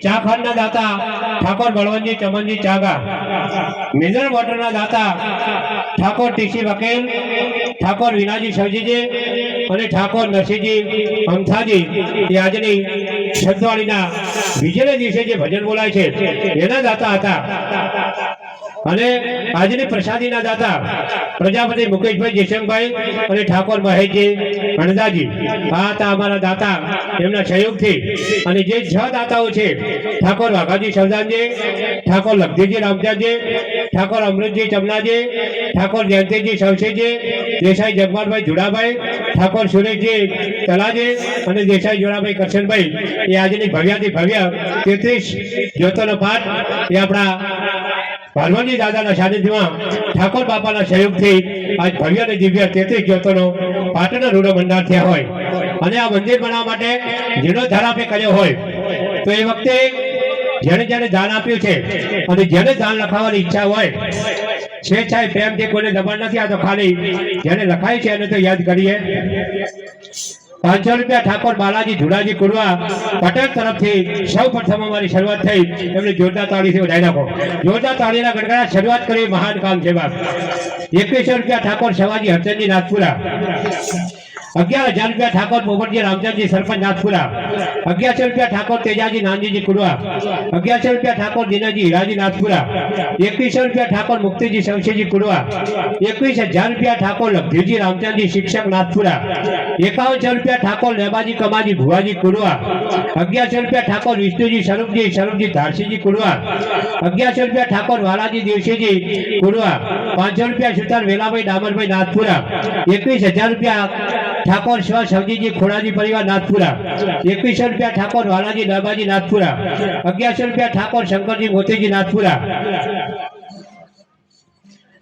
ચાખંડના દાતા Thakor Balvantji Chamanji ચાગા, mineral વોટરના દાતા Thakor TC વકીલ, ઠાકોર વિનાજી સવજીજી અને ઠાકોર નરસિંહજી અમથાજી એ આજની શબ્દવાળીના વિજયના દિવસે જે ભજન બોલાય છે એના દાતા હતા। અને આજની પ્રસાદીના દાતા પ્રજાપતિ મુકેશભાઈ જયશંકરભાઈ અને ઠાકોર મહેશજી અણદાજી આ હતા અમારા દાતા। એમના સહયોગથી અને જે 6 દાતાઓ છે ઠાકોર વાઘાજી સવદાનજી, ઠાકોર લગધીજી રામચાંદજી, ઠાકોર અમૃતજી ચમનાજી, ઠાકોર જયંતિજી સવસીજી, દેસાઈ જગમાલભાઈ જુડાભાઈ, ઠાકોર સુરેશજી તલાજી અને દેસાઈ જોડાભાઈ કરશનભાઈ એ આજની ભવ્યાથી ભવ્ય 33 જ્યોતોનો પાઠ એ આપણા ભાલવંજી દાદાના સાનિધ્યમાં ઠાકોર બાપાના સહયોગથી આજ ભવ્ય અને દિવ્ય 33 જ્યોતોનો પાટણના રૂડો મંડાણ થયા હોય। અને આ મંદિર બનાવવા માટે જીર્ણોદ્ધાર આપે કર્યો હોય તો એ વખતે જેને જેને દાન આપ્યું છે અને જેને દાન લખાવવાની ઈચ્છા હોય સ્વેચ્છાએ પ્રેમથી કોઈને દબાણ નથી, આ તો ખાલી જેને લખાય છે એને તો યાદ કરીએ। 500 રૂપિયા ઠાકોર બાલાજી ધુડાજી કુડવા પટેલ તરફથી સૌ પ્રથમ અમારી શરૂઆત થઈ, એમને જોરદાર તાળીથી વધાવી નાખો। જોરદાર તાળીના ગણગણાટ શરૂઆત કરી મહાન કામ છે બાપ। 2100 રૂપિયા ઠાકોર શવાજી હરચંદજી નાથપુરા, 11,000 રૂપિયા ઠાકોર પોપટજી રામચંદજી સરપંચ નાથપુરા, 1100 રૂપિયા ઠાકોર તેજાજી નાનજીજી કુડવા, 1100 રૂપિયા ઠાકોર દિનાજી હીરાજી નાથપુરા, 2100 રૂપિયા ઠાકોર મુક્તિજી શમશીજી કુડવા, 21,000 રૂપિયા ઠાકોર લગધીજી રામચંદજી શિક્ષક નાથપુરા, 5100 રૂપિયા ઠાકોર લેબાજી કમાજી ભુવાજી કુડવા, 1100 રૂપિયા ઠાકોર વિષ્ણુજી સ્વરૂપજી ધારસીજી કુડવા, 1100 રૂપિયા ઠાકોર વાલાજી દેવસીજી કુડવા, 500 રૂપિયા સુતાર વેલાભાઈ ડામરભાઈ નાથપુરા, 21,000 રૂપિયા ઠાકોર સ્વ સવજીજી ખોડાજી પરિવાર નાથપુરા, 2100 રૂપિયા ઠાકોર વાલાજી ડાબાજી નાથપુરા, 1100 રૂપિયા ઠાકોર શંકરજી મોતીજી નાથપુરા,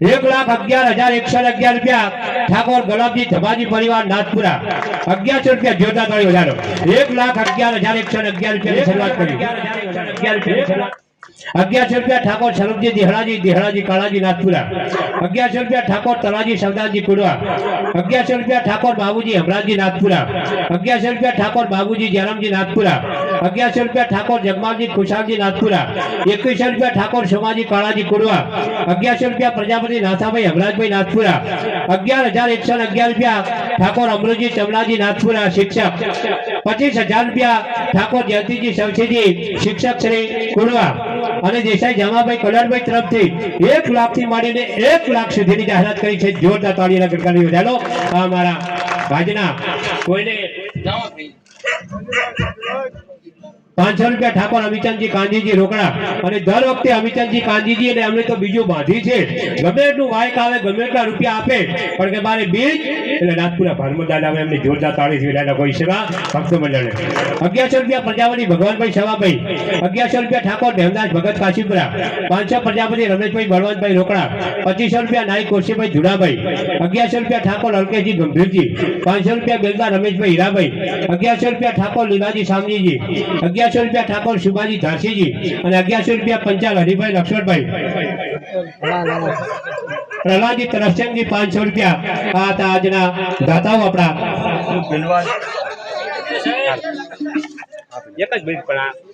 1,11,111 રૂપિયા ઠાકોર ગલાબજી ધબાજી પરિવાર નાથપુરા, 1100 રૂપિયા જોરદાર તાળી વધારો। 1,11,111 રૂપિયાની શરૂઆત કરી। 1100 રૂપિયા ઠાકોર સ્વરૂપજી દિહળાજી કાળાજી નાથપુરા, 1100 રૂપિયા ઠાકોર તલાજી સવદાનજી કુડવા, 1100 રૂપિયા ઠાકોર બાબુજી હમરાજી નાથપુરા, 1100 રૂપિયા ઠાકોર બાબુજી જયરામજી નાથપુરા, 1100 રૂપિયા ઠાકોર જગમાલજી ખુશાલજી નાથપુરા, 2100 રૂપિયા ઠાકોર સોમાજી કાળાજી કુડવા, 1100 રૂપિયા પ્રજાપતિ નાથાભાઈ હમરાજભાઈ નાથપુરા, 11,111 રૂપિયા ઠાકોર અમૃતજી ચમલાજી નાથપુરા શિક્ષક, 25,000 રૂપિયા ઠાકોર જયંતિજી સવસીજી શિક્ષક શ્રી કુડવા અને દેસાઈ જમાભાઈ કલરભાઈ તરફથી 1 લાખથી માંડીને 1 લાખ સુધીની જાહેરાત કરી છે। જોરદાર તાળીના ગણગણાટ વધારો। આ મારા ભાજના કોઈને 500 રૂપિયા ઠાકોર અમિચંદજી કાંજીજી રોકડા અને દર વખતે અમિચંદજી કાંજીજી અને અમને તો બીજું બાંધી છે, ગમે એટલું વાયક આવે ગમે એટલા રૂપિયા આપે પણ કે મારે બીજ એટલે નાથપુરા ભાનમદાન આવે એમને જોરદાર તાળીથી વિડાના કોઈ સેવા ભક્તો મંડળે। 1100 રૂપિયા પ્રજાપતિ ભગવાનભાઈ સવાભાઈ, 1100 રૂપિયા ઠાકોર ધેમદાસ ભગત કાશીપુરા, 500 પ્રજાપતિ રમેશભાઈ બળવંતભાઈ રોકડા, 2500 રૂપિયા નાઈ કોશીભાઈ જુડાભાઈ, 1100 રૂપિયા ઠાકોર અલ્કેશજી ગંભીરજી, 500 રૂપિયા બેલદાર રમેશભાઈ હીરાભાઈ, 1100 રૂપિયા ઠાકોર લીલાજી સામજીજી, 1100 રૂપિયા ઠાકોર સુભાજી ધારસીજી અને 1100 રૂપિયા પંચાલ હરિભાઈ લક્ષ્મણભાઈ, પ્રહલાદજી તરફચંદજી 500 રૂપિયા આ હતા આજના દાતાઓ આપણા। એક જ મિનિટ પણ